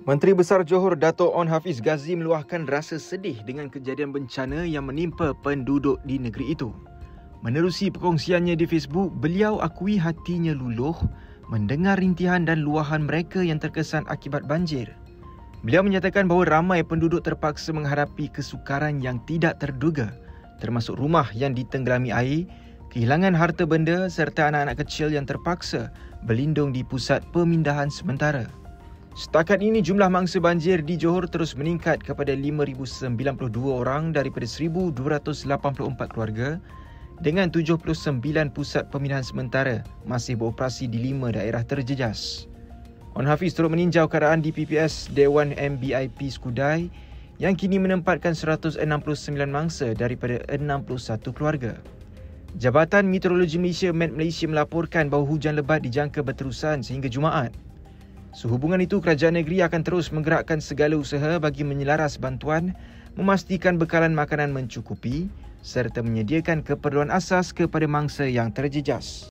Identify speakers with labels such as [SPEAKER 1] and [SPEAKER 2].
[SPEAKER 1] Menteri Besar Johor Dato' Onn Hafiz Ghazi meluahkan rasa sedih dengan kejadian bencana yang menimpa penduduk di negeri itu. Menerusi perkongsiannya di Facebook, beliau akui hatinya luluh mendengar rintihan dan luahan mereka yang terkesan akibat banjir. Beliau menyatakan bahawa ramai penduduk terpaksa menghadapi kesukaran yang tidak terduga, termasuk rumah yang ditenggelami air, kehilangan harta benda serta anak-anak kecil yang terpaksa berlindung di pusat pemindahan sementara. Setakat ini, jumlah mangsa banjir di Johor terus meningkat kepada 5,092 orang daripada 1,284 keluarga dengan 79 pusat pemindahan sementara masih beroperasi di 5 daerah terjejas. Onn Hafiz turut meninjau keadaan di PPS Dewan MBIP Skudai yang kini menempatkan 169 mangsa daripada 61 keluarga. Jabatan Meteorologi Malaysia Met Malaysia melaporkan bahawa hujan lebat dijangka berterusan sehingga Jumaat. Sehubungan itu, kerajaan negeri akan terus menggerakkan segala usaha bagi menyelaras bantuan, memastikan bekalan makanan mencukupi serta menyediakan keperluan asas kepada mangsa yang terjejas.